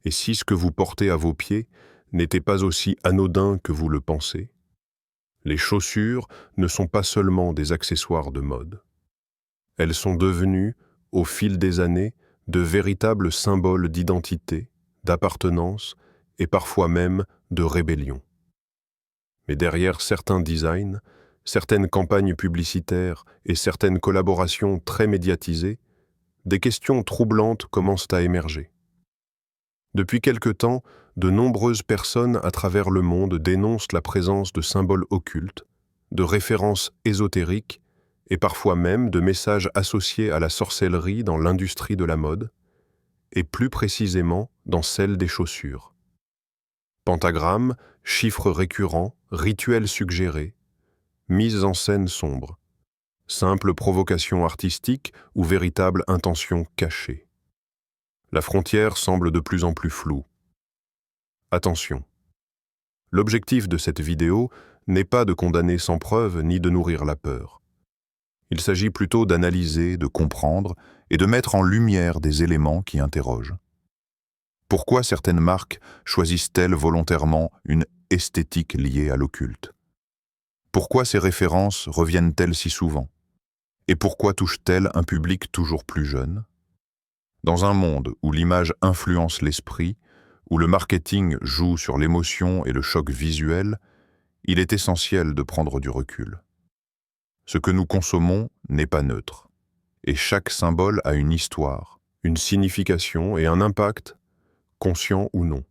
Et si ce que vous portez à vos pieds n'était pas aussi anodin que vous le pensez? Les chaussures ne sont pas seulement des accessoires de mode. Elles sont devenues, au fil des années, de véritables symboles d'identité, d'appartenance et parfois même de rébellion. Mais derrière certains designs, certaines campagnes publicitaires et certaines collaborations très médiatisées, des questions troublantes commencent à émerger. Depuis quelque temps, de nombreuses personnes à travers le monde dénoncent la présence de symboles occultes, de références ésotériques et parfois même de messages associés à la sorcellerie dans l'industrie de la mode, et plus précisément dans celle des chaussures. Pentagrammes, chiffres récurrents, rituels suggérés, mises en scène sombres, simple provocation artistique ou véritable intention cachée. La frontière semble de plus en plus floue. Attention. L'objectif de cette vidéo n'est pas de condamner sans preuve ni de nourrir la peur. Il s'agit plutôt d'analyser, de comprendre et de mettre en lumière des éléments qui interrogent. Pourquoi certaines marques choisissent-elles volontairement une esthétique liée à l'occulte? Pourquoi ces références reviennent-elles si souvent? Et pourquoi touchent-elles un public toujours plus jeune? Dans un monde où l'image influence l'esprit, où le marketing joue sur l'émotion et le choc visuel, il est essentiel de prendre du recul. Ce que nous consommons n'est pas neutre, et chaque symbole a une histoire, une signification et un impact, conscient ou non.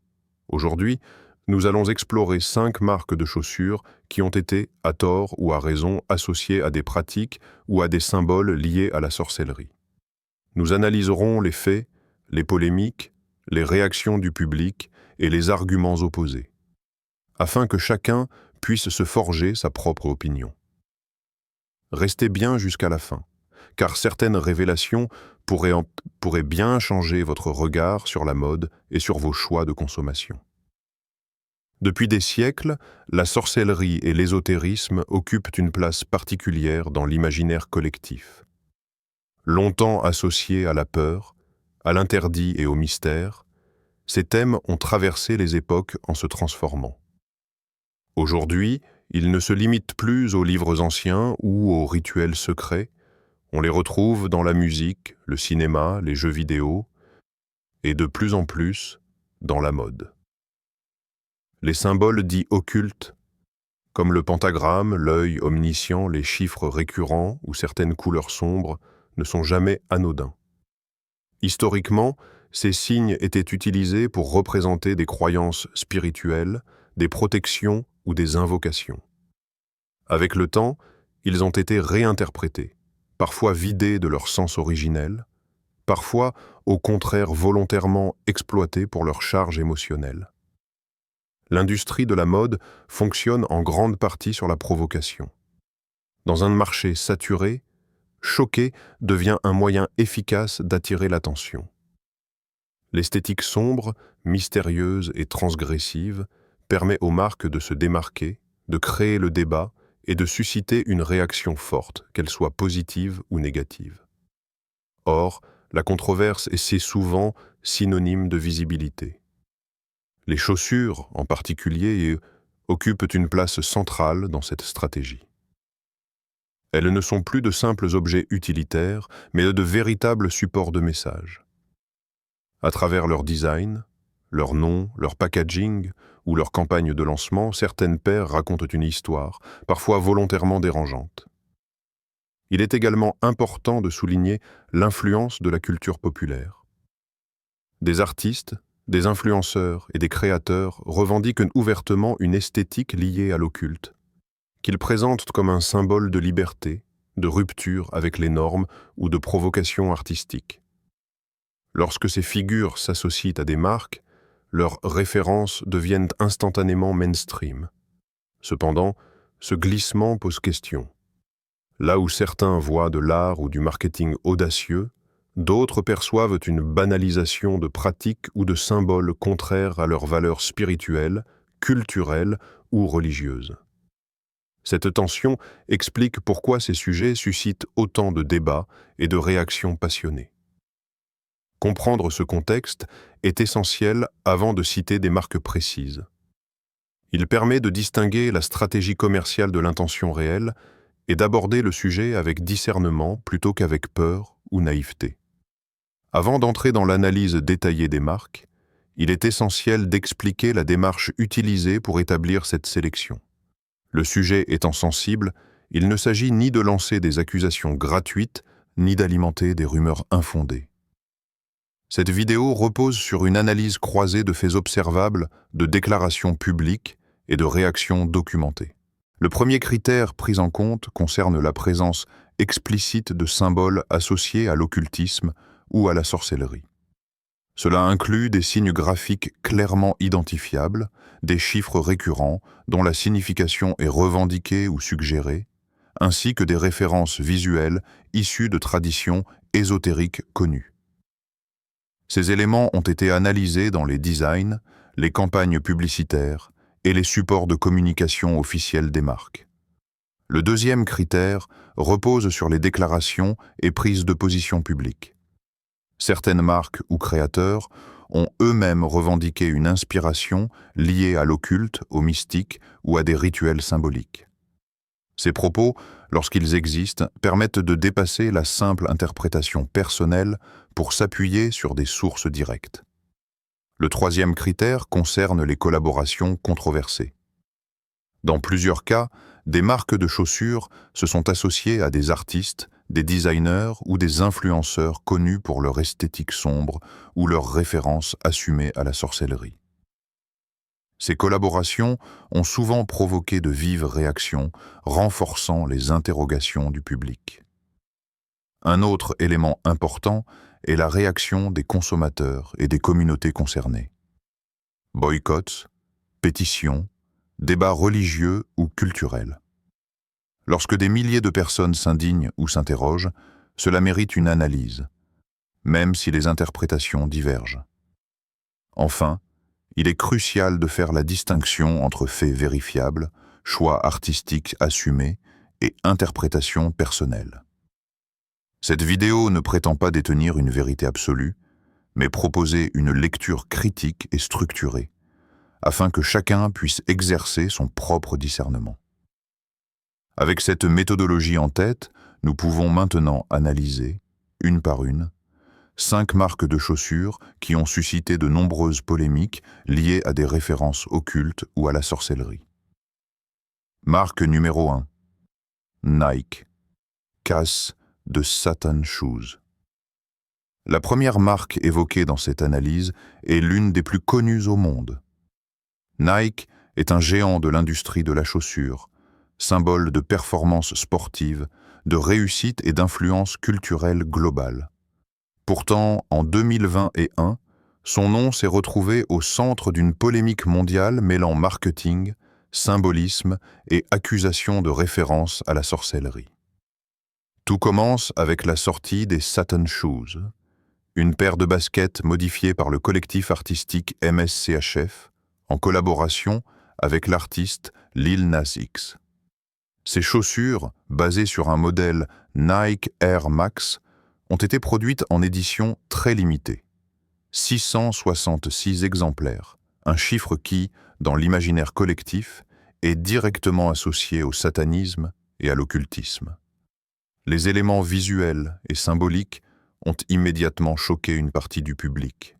Aujourd'hui, nous allons explorer 5 marques de chaussures qui ont été, à tort ou à raison, associées à des pratiques ou à des symboles liés à la sorcellerie. Nous analyserons les faits, les polémiques, les réactions du public et les arguments opposés, afin que chacun puisse se forger sa propre opinion. Restez bien jusqu'à la fin, car certaines révélations pourraient bien changer votre regard sur la mode et sur vos choix de consommation. Depuis des siècles, la sorcellerie et l'ésotérisme occupent une place particulière dans l'imaginaire collectif. Longtemps associés à la peur, à l'interdit et au mystère, ces thèmes ont traversé les époques en se transformant. Aujourd'hui, ils ne se limitent plus aux livres anciens ou aux rituels secrets. On les retrouve dans la musique, le cinéma, les jeux vidéo et de plus en plus dans la mode. Les symboles dits occultes, comme le pentagramme, l'œil omniscient, les chiffres récurrents ou certaines couleurs sombres, ne sont jamais anodins. Historiquement, ces signes étaient utilisés pour représenter des croyances spirituelles, des protections ou des invocations. Avec le temps, ils ont été réinterprétés, parfois vidés de leur sens originel, parfois au contraire volontairement exploités pour leur charge émotionnelle. L'industrie de la mode fonctionne en grande partie sur la provocation. Dans un marché saturé, choquer devient un moyen efficace d'attirer l'attention. L'esthétique sombre, mystérieuse et transgressive permet aux marques de se démarquer, de créer le débat et de susciter une réaction forte, qu'elle soit positive ou négative. Or, la controverse est souvent synonyme de visibilité. Les chaussures, en particulier, occupent une place centrale dans cette stratégie. Elles ne sont plus de simples objets utilitaires, mais de véritables supports de message. À travers leur design, leur nom, leur packaging ou leur campagne de lancement, certaines paires racontent une histoire, parfois volontairement dérangeante. Il est également important de souligner l'influence de la culture populaire. Des artistes, des influenceurs et des créateurs revendiquent ouvertement une esthétique liée à l'occulte, qu'ils présentent comme un symbole de liberté, de rupture avec les normes ou de provocation artistique. Lorsque ces figures s'associent à des marques, leurs références deviennent instantanément mainstream. Cependant, ce glissement pose question. Là où certains voient de l'art ou du marketing audacieux, d'autres perçoivent une banalisation de pratiques ou de symboles contraires à leurs valeurs spirituelles, culturelles ou religieuses. Cette tension explique pourquoi ces sujets suscitent autant de débats et de réactions passionnées. Comprendre ce contexte est essentiel avant de citer des marques précises. Il permet de distinguer la stratégie commerciale de l'intention réelle et d'aborder le sujet avec discernement plutôt qu'avec peur ou naïveté. Avant d'entrer dans l'analyse détaillée des marques, il est essentiel d'expliquer la démarche utilisée pour établir cette sélection. Le sujet étant sensible, il ne s'agit ni de lancer des accusations gratuites, ni d'alimenter des rumeurs infondées. Cette vidéo repose sur une analyse croisée de faits observables, de déclarations publiques et de réactions documentées. Le premier critère pris en compte concerne la présence explicite de symboles associés à l'occultisme ou à la sorcellerie. Cela inclut des signes graphiques clairement identifiables, des chiffres récurrents dont la signification est revendiquée ou suggérée, ainsi que des références visuelles issues de traditions ésotériques connues. Ces éléments ont été analysés dans les designs, les campagnes publicitaires et les supports de communication officiels des marques. Le deuxième critère repose sur les déclarations et prises de position publiques. Certaines marques ou créateurs ont eux-mêmes revendiqué une inspiration liée à l'occulte, au mystique ou à des rituels symboliques. Ces propos, lorsqu'ils existent, permettent de dépasser la simple interprétation personnelle pour s'appuyer sur des sources directes. Le troisième critère concerne les collaborations controversées. Dans plusieurs cas, des marques de chaussures se sont associées à des artistes, des designers ou des influenceurs connus pour leur esthétique sombre ou leur référence assumée à la sorcellerie. Ces collaborations ont souvent provoqué de vives réactions, renforçant les interrogations du public. Un autre élément important est la réaction des consommateurs et des communautés concernées. Boycotts, pétitions, débats religieux ou culturels. Lorsque des milliers de personnes s'indignent ou s'interrogent, cela mérite une analyse, même si les interprétations divergent. Enfin, il est crucial de faire la distinction entre faits vérifiables, choix artistiques assumés et interprétations personnelles. Cette vidéo ne prétend pas détenir une vérité absolue, mais proposer une lecture critique et structurée, afin que chacun puisse exercer son propre discernement. Avec cette méthodologie en tête, nous pouvons maintenant analyser, une par une, 5 marques de chaussures qui ont suscité de nombreuses polémiques liées à des références occultes ou à la sorcellerie. Marque numéro 1. Nike. Casse de Satan Shoes. La première marque évoquée dans cette analyse est l'une des plus connues au monde. Nike est un géant de l'industrie de la chaussure, symbole de performance sportive, de réussite et d'influence culturelle globale. Pourtant, en 2021, son nom s'est retrouvé au centre d'une polémique mondiale mêlant marketing, symbolisme et accusation de référence à la sorcellerie. Tout commence avec la sortie des Satan Shoes, une paire de baskets modifiée par le collectif artistique MSCHF en collaboration avec l'artiste Lil Nas X. Ces chaussures, basées sur un modèle Nike Air Max, ont été produites en édition très limitée. 666 exemplaires, un chiffre qui, dans l'imaginaire collectif, est directement associé au satanisme et à l'occultisme. Les éléments visuels et symboliques ont immédiatement choqué une partie du public.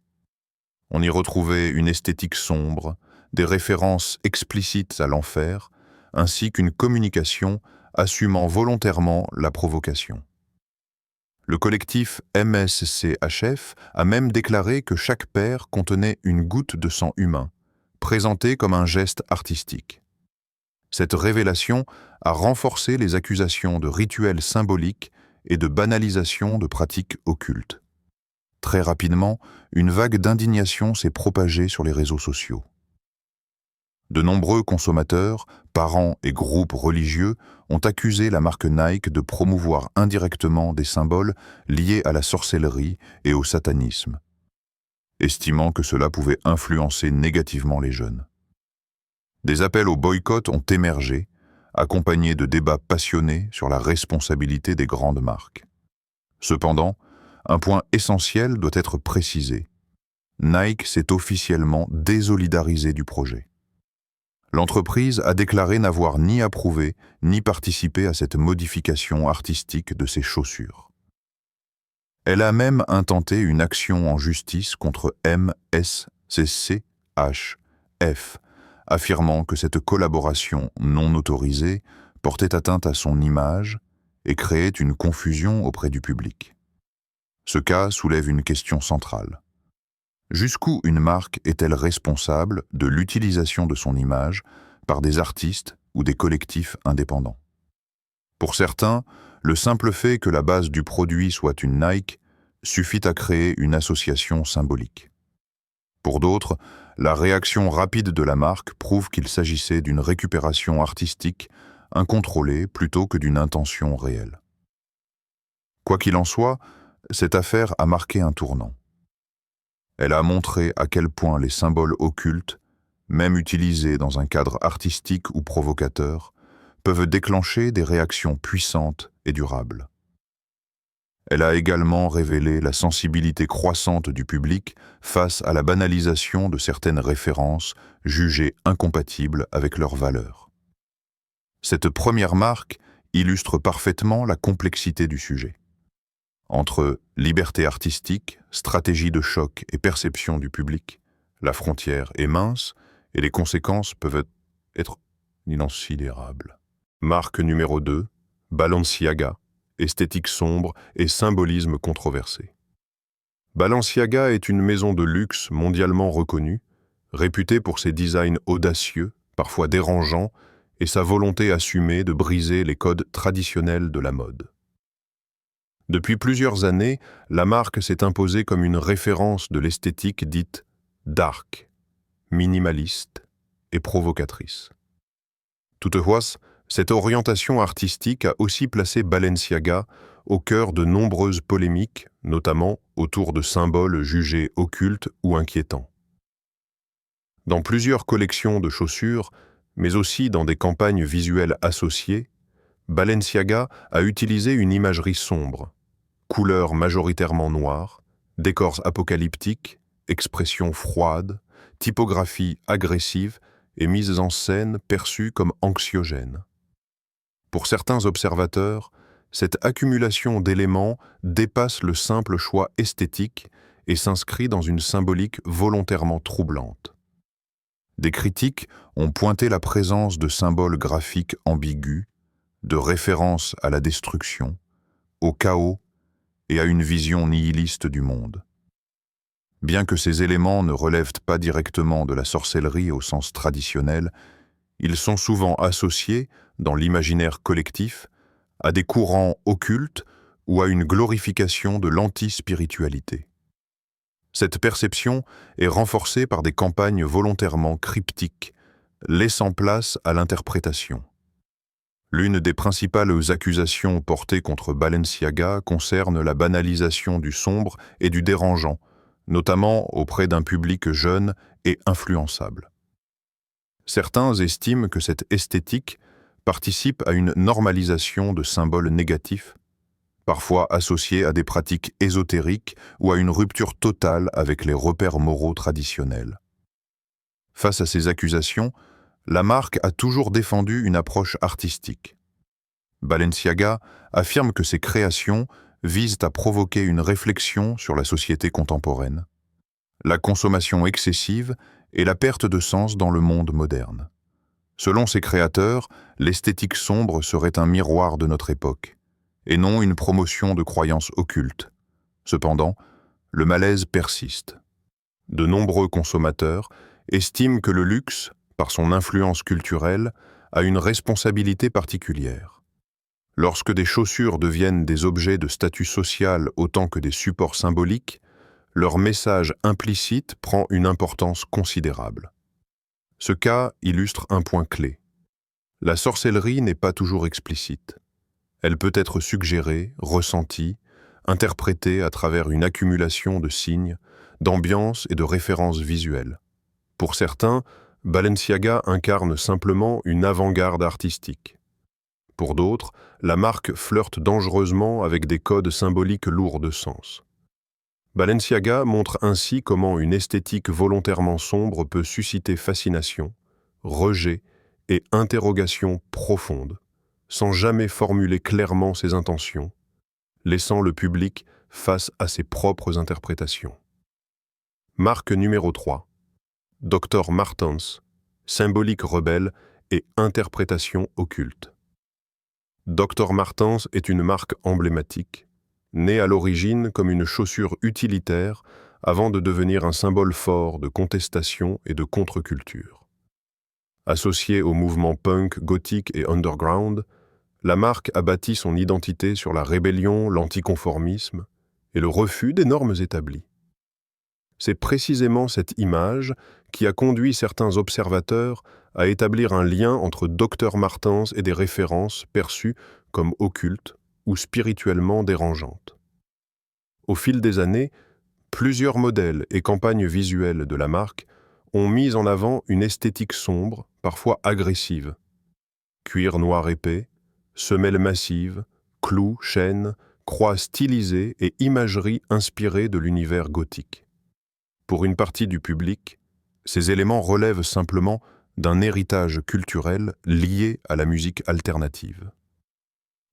On y retrouvait une esthétique sombre, des références explicites à l'enfer, ainsi qu'une communication assumant volontairement la provocation. Le collectif MSCHF a même déclaré que chaque paire contenait une goutte de sang humain, présentée comme un geste artistique. Cette révélation a renforcé les accusations de rituels symboliques et de banalisation de pratiques occultes. Très rapidement, une vague d'indignation s'est propagée sur les réseaux sociaux. De nombreux consommateurs, parents et groupes religieux ont accusé la marque Nike de promouvoir indirectement des symboles liés à la sorcellerie et au satanisme, estimant que cela pouvait influencer négativement les jeunes. Des appels au boycott ont émergé, accompagnés de débats passionnés sur la responsabilité des grandes marques. Cependant, Un point essentiel doit être précisé. Nike s'est officiellement désolidarisé du projet. L'entreprise a déclaré n'avoir ni approuvé ni participé à cette modification artistique de ses chaussures. Elle a même intenté une action en justice contre MSCCHF, affirmant que cette collaboration non autorisée portait atteinte à son image et créait une confusion auprès du public. Ce cas soulève une question centrale. Jusqu'où une marque est-elle responsable de l'utilisation de son image par des artistes ou des collectifs indépendants? Pour certains, le simple fait que la base du produit soit une Nike suffit à créer une association symbolique. Pour d'autres, la réaction rapide de la marque prouve qu'il s'agissait d'une récupération artistique incontrôlée plutôt que d'une intention réelle. Quoi qu'il en soit, cette affaire a marqué un tournant. Elle a montré à quel point les symboles occultes, même utilisés dans un cadre artistique ou provocateur, peuvent déclencher des réactions puissantes et durables. Elle a également révélé la sensibilité croissante du public face à la banalisation de certaines références jugées incompatibles avec leurs valeurs. Cette première marque illustre parfaitement la complexité du sujet. Entre liberté artistique, stratégie de choc et perception du public, la frontière est mince et les conséquences peuvent être inconsidérables. Marque numéro 2, Balenciaga, esthétique sombre et symbolisme controversé. Balenciaga est une maison de luxe mondialement reconnue, réputée pour ses designs audacieux, parfois dérangeants, et sa volonté assumée de briser les codes traditionnels de la mode. Depuis plusieurs années, la marque s'est imposée comme une référence de l'esthétique dite dark, minimaliste et provocatrice. Toutefois, cette orientation artistique a aussi placé Balenciaga au cœur de nombreuses polémiques, notamment autour de symboles jugés occultes ou inquiétants. Dans plusieurs collections de chaussures, mais aussi dans des campagnes visuelles associées, Balenciaga a utilisé une imagerie sombre, couleurs majoritairement noires, décors apocalyptiques, expressions froides, typographie agressive et mise en scène perçue comme anxiogène. Pour certains observateurs, cette accumulation d'éléments dépasse le simple choix esthétique et s'inscrit dans une symbolique volontairement troublante. Des critiques ont pointé la présence de symboles graphiques ambigus, de références à la destruction, au chaos et à une vision nihiliste du monde. Bien que ces éléments ne relèvent pas directement de la sorcellerie au sens traditionnel, ils sont souvent associés, dans l'imaginaire collectif, à des courants occultes ou à une glorification de l'anti-spiritualité. Cette perception est renforcée par des campagnes volontairement cryptiques, laissant place à l'interprétation. L'une des principales accusations portées contre Balenciaga concerne la banalisation du sombre et du dérangeant, notamment auprès d'un public jeune et influençable. Certains estiment que cette esthétique participe à une normalisation de symboles négatifs, parfois associés à des pratiques ésotériques ou à une rupture totale avec les repères moraux traditionnels. Face à ces accusations, la marque a toujours défendu une approche artistique. Balenciaga affirme que ses créations visent à provoquer une réflexion sur la société contemporaine, la consommation excessive et la perte de sens dans le monde moderne. Selon ses créateurs, l'esthétique sombre serait un miroir de notre époque, et non une promotion de croyances occultes. Cependant, le malaise persiste. De nombreux consommateurs estiment que le luxe, par son influence culturelle, a une responsabilité particulière. Lorsque des chaussures deviennent des objets de statut social autant que des supports symboliques, leur message implicite prend une importance considérable. Ce cas illustre un point clé. La sorcellerie n'est pas toujours explicite. Elle peut être suggérée, ressentie, interprétée à travers une accumulation de signes, d'ambiances et de références visuelles. Pour certains, Balenciaga incarne simplement une avant-garde artistique. Pour d'autres, la marque flirte dangereusement avec des codes symboliques lourds de sens. Balenciaga montre ainsi comment une esthétique volontairement sombre peut susciter fascination, rejet et interrogation profonde, sans jamais formuler clairement ses intentions, laissant le public face à ses propres interprétations. Marque numéro 3. Dr. Martens, symbolique rebelle et interprétation occulte. Dr. Martens est une marque emblématique, née à l'origine comme une chaussure utilitaire avant de devenir un symbole fort de contestation et de contre-culture. Associée au mouvement punk, gothique et underground, la marque a bâti son identité sur la rébellion, l'anticonformisme et le refus des normes établies. C'est précisément cette image qui a conduit certains observateurs à établir un lien entre Dr. Martens et des références perçues comme occultes ou spirituellement dérangeantes. Au fil des années, plusieurs modèles et campagnes visuelles de la marque ont mis en avant une esthétique sombre, parfois agressive. Cuir noir épais, semelles massives, clous, chaînes, croix stylisées et imagerie inspirée de l'univers gothique. Pour une partie du public, ces éléments relèvent simplement d'un héritage culturel lié à la musique alternative.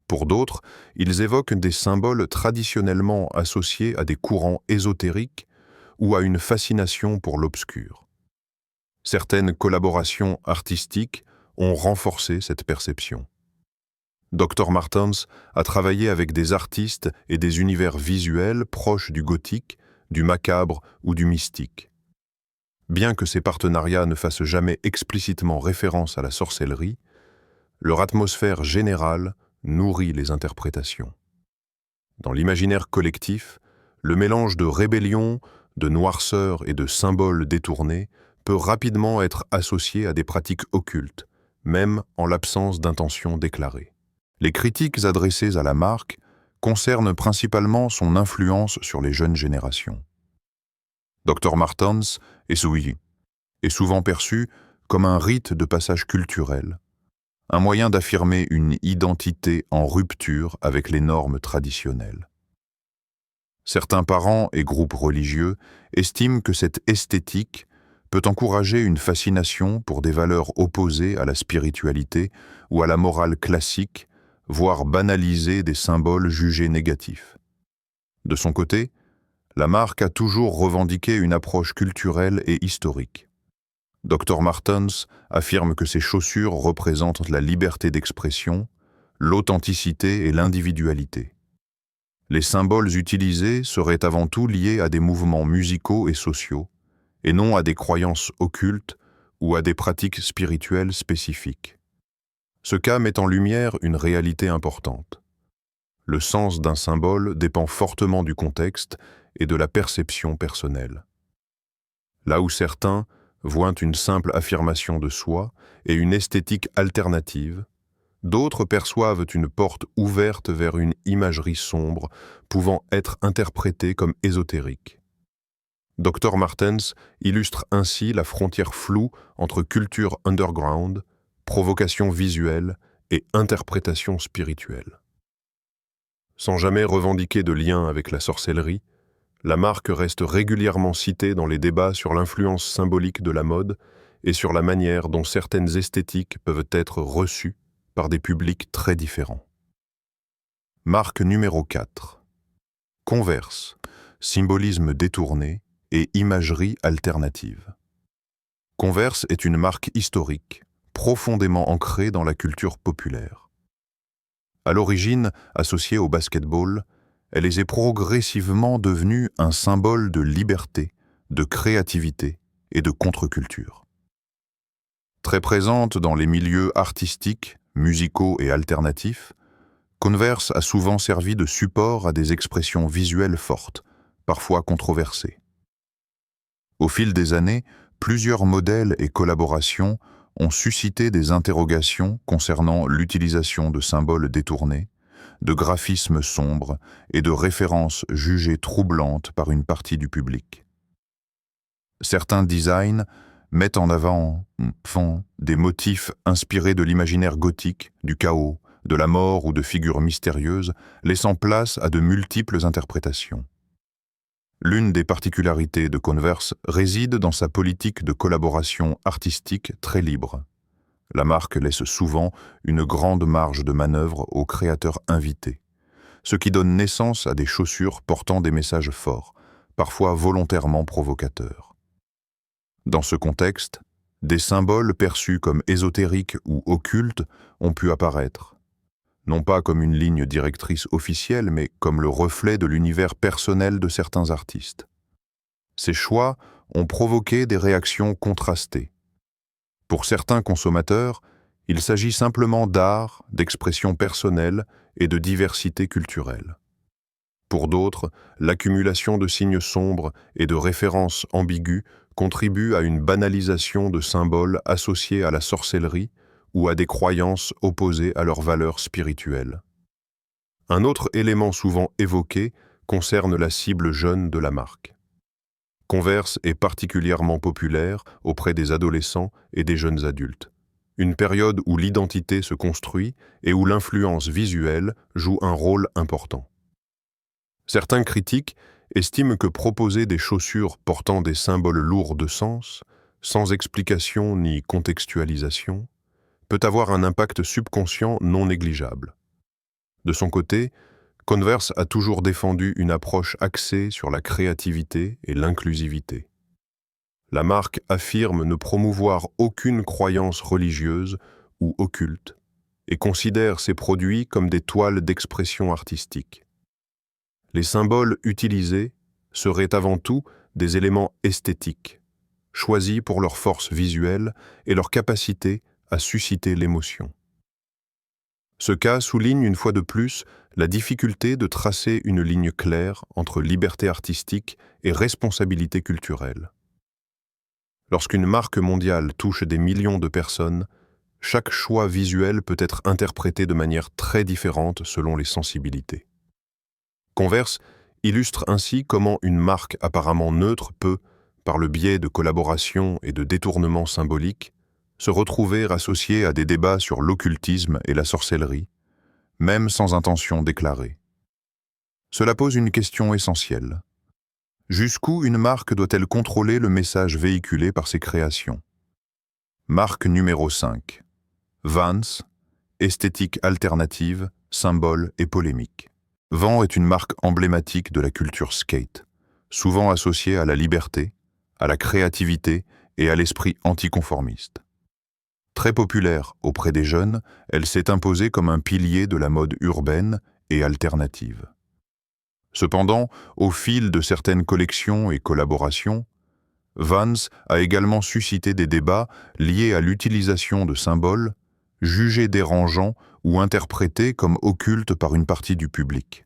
Pour d'autres, ils évoquent des symboles traditionnellement associés à des courants ésotériques ou à une fascination pour l'obscur. Certaines collaborations artistiques ont renforcé cette perception. Dr. Martens a travaillé avec des artistes et des univers visuels proches du gothique, du macabre ou du mystique. Bien que ces partenariats ne fassent jamais explicitement référence à la sorcellerie, leur atmosphère générale nourrit les interprétations. Dans l'imaginaire collectif, le mélange de rébellion, de noirceur et de symboles détournés peut rapidement être associé à des pratiques occultes, même en l'absence d'intention déclarée. Les critiques adressées à la marque concernent principalement son influence sur les jeunes générations. Dr. Martens est souvent perçu comme un rite de passage culturel, un moyen d'affirmer une identité en rupture avec les normes traditionnelles. Certains parents et groupes religieux estiment que cette esthétique peut encourager une fascination pour des valeurs opposées à la spiritualité ou à la morale classique, voire banaliser des symboles jugés négatifs. De son côté, la marque a toujours revendiqué une approche culturelle et historique. Dr. Martens affirme que ses chaussures représentent la liberté d'expression, l'authenticité et l'individualité. Les symboles utilisés seraient avant tout liés à des mouvements musicaux et sociaux, et non à des croyances occultes ou à des pratiques spirituelles spécifiques. Ce cas met en lumière une réalité importante. Le sens d'un symbole dépend fortement du contexte et de la perception personnelle. Là où certains voient une simple affirmation de soi et une esthétique alternative, d'autres perçoivent une porte ouverte vers une imagerie sombre pouvant être interprétée comme ésotérique. Dr. Martens illustre ainsi la frontière floue entre culture underground, provocation visuelle et interprétation spirituelle. Sans jamais revendiquer de lien avec la sorcellerie, la marque reste régulièrement citée dans les débats sur l'influence symbolique de la mode et sur la manière dont certaines esthétiques peuvent être reçues par des publics très différents. Marque numéro 4. Converse, symbolisme détourné et imagerie alternative. Converse est une marque historique, profondément ancrée dans la culture populaire. À l'origine, associée au basketball, elle est progressivement devenue un symbole de liberté, de créativité et de contre-culture. Très présente dans les milieux artistiques, musicaux et alternatifs, Converse a souvent servi de support à des expressions visuelles fortes, parfois controversées. Au fil des années, plusieurs modèles et collaborations ont suscité des interrogations concernant l'utilisation de symboles détournés, de graphismes sombres et de références jugées troublantes par une partie du public. Certains designs mettent en avant des motifs inspirés de l'imaginaire gothique, du chaos, de la mort ou de figures mystérieuses, laissant place à de multiples interprétations. L'une des particularités de Converse réside dans sa politique de collaboration artistique très libre. La marque laisse souvent une grande marge de manœuvre aux créateurs invités, ce qui donne naissance à des chaussures portant des messages forts, parfois volontairement provocateurs. Dans ce contexte, des symboles perçus comme ésotériques ou occultes ont pu apparaître, non pas comme une ligne directrice officielle, mais comme le reflet de l'univers personnel de certains artistes. Ces choix ont provoqué des réactions contrastées. Pour certains consommateurs, il s'agit simplement d'art, d'expression personnelle et de diversité culturelle. Pour d'autres, l'accumulation de signes sombres et de références ambiguës contribue à une banalisation de symboles associés à la sorcellerie ou à des croyances opposées à leurs valeurs spirituelles. Un autre élément souvent évoqué concerne la cible jeune de la marque. Converse est particulièrement populaire auprès des adolescents et des jeunes adultes, une période où l'identité se construit et où l'influence visuelle joue un rôle important. Certains critiques estiment que proposer des chaussures portant des symboles lourds de sens, sans explication ni contextualisation, peut avoir un impact subconscient non négligeable. De son côté, Converse a toujours défendu une approche axée sur la créativité et l'inclusivité. La marque affirme ne promouvoir aucune croyance religieuse ou occulte et considère ses produits comme des toiles d'expression artistique. Les symboles utilisés seraient avant tout des éléments esthétiques, choisis pour leur force visuelle et leur capacité à susciter l'émotion. Ce cas souligne une fois de plus la difficulté de tracer une ligne claire entre liberté artistique et responsabilité culturelle. Lorsqu'une marque mondiale touche des millions de personnes, chaque choix visuel peut être interprété de manière très différente selon les sensibilités. Converse illustre ainsi comment une marque apparemment neutre peut, par le biais de collaborations et de détournements symboliques, se retrouver associée à des débats sur l'occultisme et la sorcellerie, même sans intention déclarée. Cela pose une question essentielle. Jusqu'où une marque doit-elle contrôler le message véhiculé par ses créations? Marque numéro 5. Vans, esthétique alternative, symbole et polémique. Vans est une marque emblématique de la culture skate, souvent associée à la liberté, à la créativité et à l'esprit anticonformiste. Très populaire auprès des jeunes, elle s'est imposée comme un pilier de la mode urbaine et alternative. Cependant, au fil de certaines collections et collaborations, Vans a également suscité des débats liés à l'utilisation de symboles jugés dérangeants ou interprétés comme occultes par une partie du public.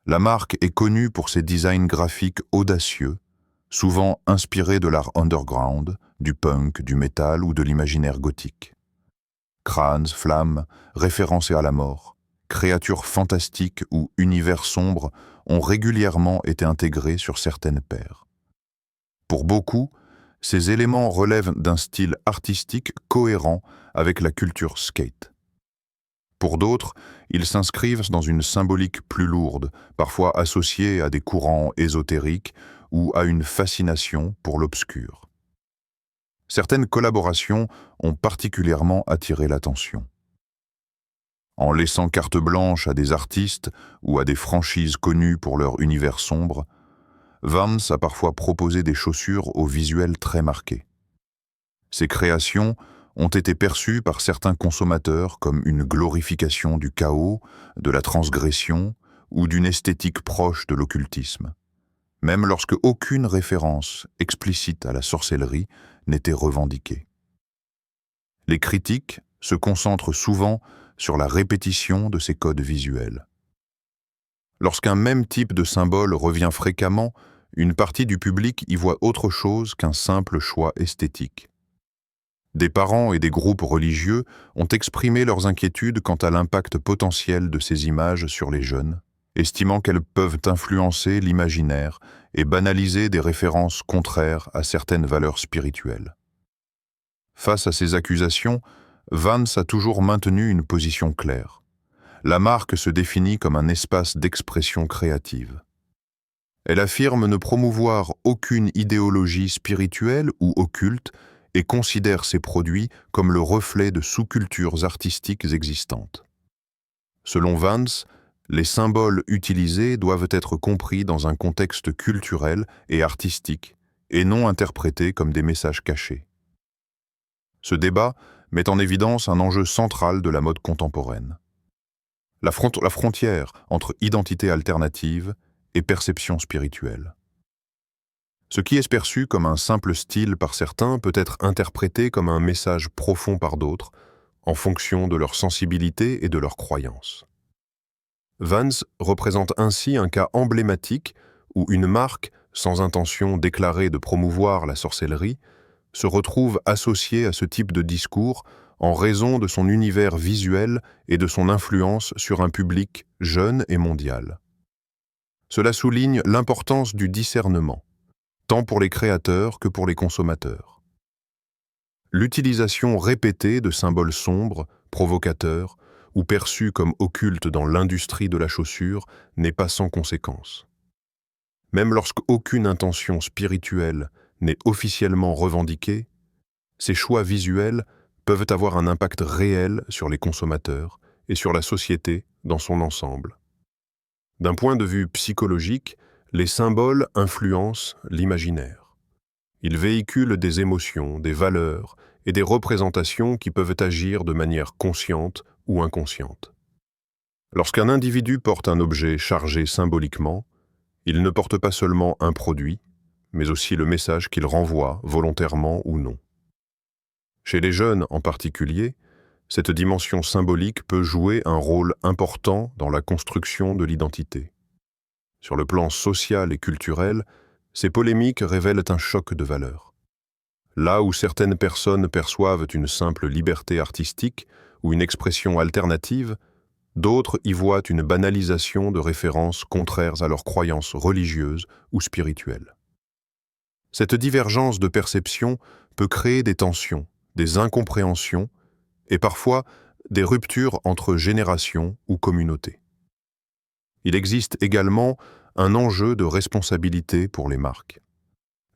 La marque est connue pour ses designs graphiques audacieux, souvent inspirés de l'art underground, du punk, du métal ou de l'imaginaire gothique. Crânes, flammes, référencés à la mort, créatures fantastiques ou univers sombres ont régulièrement été intégrés sur certaines paires. Pour beaucoup, ces éléments relèvent d'un style artistique cohérent avec la culture skate. Pour d'autres, ils s'inscrivent dans une symbolique plus lourde, parfois associée à des courants ésotériques ou à une fascination pour l'obscur. Certaines collaborations ont particulièrement attiré l'attention. En laissant carte blanche à des artistes ou à des franchises connues pour leur univers sombre, Vans a parfois proposé des chaussures au visuel très marqué. Ces créations ont été perçues par certains consommateurs comme une glorification du chaos, de la transgression ou d'une esthétique proche de l'occultisme, même lorsque aucune référence explicite à la sorcellerie n'était revendiquée. Les critiques se concentrent souvent sur la répétition de ces codes visuels. Lorsqu'un même type de symbole revient fréquemment, une partie du public y voit autre chose qu'un simple choix esthétique. Des parents et des groupes religieux ont exprimé leurs inquiétudes quant à l'impact potentiel de ces images sur les jeunes, estimant qu'elles peuvent influencer l'imaginaire et banaliser des références contraires à certaines valeurs spirituelles. Face à ces accusations, Vans a toujours maintenu une position claire. La marque se définit comme un espace d'expression créative. Elle affirme ne promouvoir aucune idéologie spirituelle ou occulte et considère ses produits comme le reflet de sous-cultures artistiques existantes. Selon Vance, les symboles utilisés doivent être compris dans un contexte culturel et artistique, et non interprétés comme des messages cachés. Ce débat met en évidence un enjeu central de la mode contemporaine. La frontière entre identité alternative et perception spirituelle. Ce qui est perçu comme un simple style par certains peut être interprété comme un message profond par d'autres, en fonction de leur sensibilité et de leurs croyances. Vance représente ainsi un cas emblématique où une marque, sans intention déclarée de promouvoir la sorcellerie, se retrouve associée à ce type de discours en raison de son univers visuel et de son influence sur un public jeune et mondial. Cela souligne l'importance du discernement, tant pour les créateurs que pour les consommateurs. L'utilisation répétée de symboles sombres, provocateurs, ou perçus comme occultes dans l'industrie de la chaussure n'est pas sans conséquence. Même lorsqu'aucune intention spirituelle n'est officiellement revendiquée, ces choix visuels peuvent avoir un impact réel sur les consommateurs et sur la société dans son ensemble. D'un point de vue psychologique, les symboles influencent l'imaginaire. Ils véhiculent des émotions, des valeurs et des représentations qui peuvent agir de manière consciente ou inconsciente. Lorsqu'un individu porte un objet chargé symboliquement, il ne porte pas seulement un produit, mais aussi le message qu'il renvoie, volontairement ou non. Chez les jeunes en particulier, cette dimension symbolique peut jouer un rôle important dans la construction de l'identité. Sur le plan social et culturel, ces polémiques révèlent un choc de valeurs. Là où certaines personnes perçoivent une simple liberté artistique ou une expression alternative, d'autres y voient une banalisation de références contraires à leurs croyances religieuses ou spirituelles. Cette divergence de perception peut créer des tensions, des incompréhensions et parfois des ruptures entre générations ou communautés. Il existe également un enjeu de responsabilité pour les marques.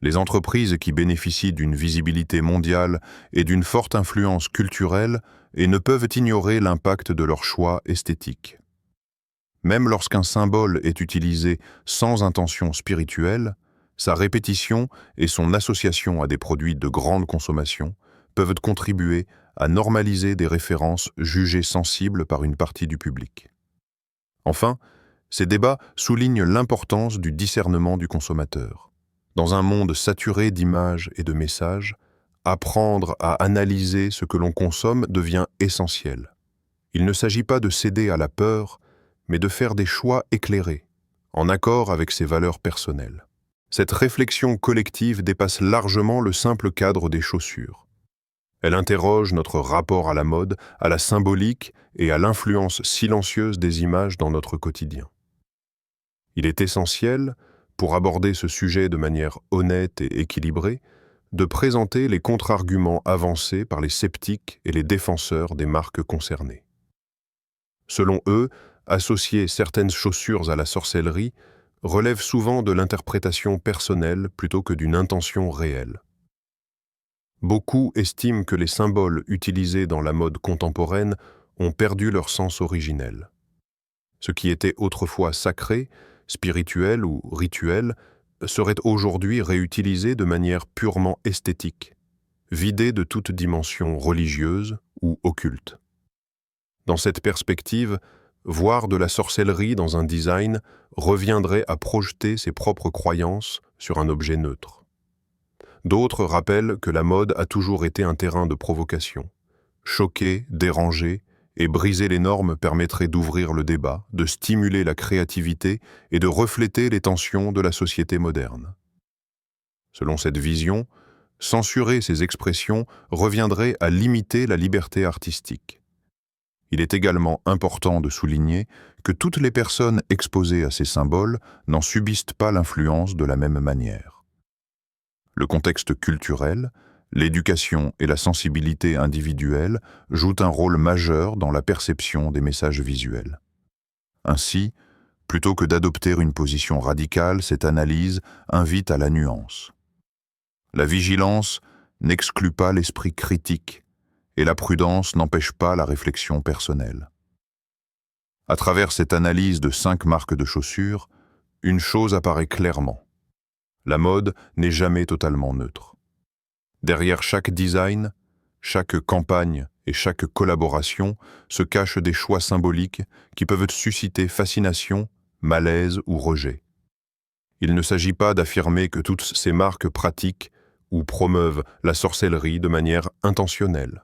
Les entreprises qui bénéficient d'une visibilité mondiale et d'une forte influence culturelle et ne peuvent ignorer l'impact de leurs choix esthétiques. Même lorsqu'un symbole est utilisé sans intention spirituelle, sa répétition et son association à des produits de grande consommation peuvent contribuer à normaliser des références jugées sensibles par une partie du public. Enfin, ces débats soulignent l'importance du discernement du consommateur. Dans un monde saturé d'images et de messages, apprendre à analyser ce que l'on consomme devient essentiel. Il ne s'agit pas de céder à la peur, mais de faire des choix éclairés, en accord avec ses valeurs personnelles. Cette réflexion collective dépasse largement le simple cadre des chaussures. Elle interroge notre rapport à la mode, à la symbolique et à l'influence silencieuse des images dans notre quotidien. Il est essentiel, pour aborder ce sujet de manière honnête et équilibrée, de présenter les contre-arguments avancés par les sceptiques et les défenseurs des marques concernées. Selon eux, associer certaines chaussures à la sorcellerie relève souvent de l'interprétation personnelle plutôt que d'une intention réelle. Beaucoup estiment que les symboles utilisés dans la mode contemporaine ont perdu leur sens originel. Ce qui était autrefois sacré, spirituel ou rituel, serait aujourd'hui réutilisé de manière purement esthétique, vidé de toute dimension religieuse ou occulte. Dans cette perspective, voir de la sorcellerie dans un design reviendrait à projeter ses propres croyances sur un objet neutre. D'autres rappellent que la mode a toujours été un terrain de provocation. Choquer, déranger et briser les normes permettrait d'ouvrir le débat, de stimuler la créativité et de refléter les tensions de la société moderne. Selon cette vision, censurer ces expressions reviendrait à limiter la liberté artistique. Il est également important de souligner que toutes les personnes exposées à ces symboles n'en subissent pas l'influence de la même manière. Le contexte culturel, l'éducation et la sensibilité individuelle jouent un rôle majeur dans la perception des messages visuels. Ainsi, Plutôt que d'adopter une position radicale, cette analyse invite à la nuance. La vigilance n'exclut pas l'esprit critique et la prudence n'empêche pas la réflexion personnelle. À travers cette analyse de 5 marques de chaussures, une chose apparaît clairement. La mode n'est jamais totalement neutre. Derrière chaque design, chaque campagne et chaque collaboration se cachent des choix symboliques qui peuvent susciter fascination, malaise ou rejet. Il ne s'agit pas d'affirmer que toutes ces marques pratiquent ou promeuvent la sorcellerie de manière intentionnelle.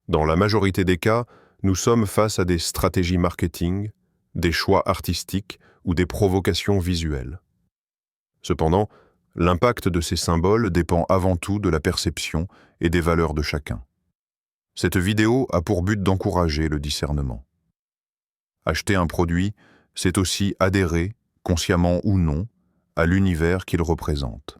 Dans la majorité des cas, nous sommes face à des stratégies marketing, des choix artistiques ou des provocations visuelles. Cependant, l'impact de ces symboles dépend avant tout de la perception et des valeurs de chacun. Cette vidéo a pour but d'encourager le discernement. Acheter un produit, c'est aussi adhérer, consciemment ou non, à l'univers qu'il représente.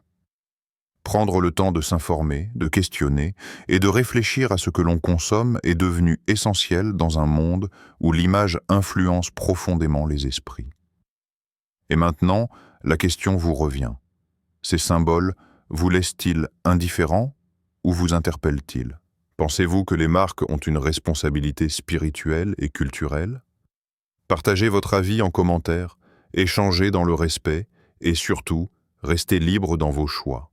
Prendre le temps de s'informer, de questionner et de réfléchir à ce que l'on consomme est devenu essentiel dans un monde où l'image influence profondément les esprits. Et maintenant, la question vous revient. Ces symboles vous laissent-ils indifférents ou vous interpellent-ils? Pensez-vous que les marques ont une responsabilité spirituelle et culturelle? Partagez votre avis en commentaire, échangez dans le respect et surtout, restez libre dans vos choix.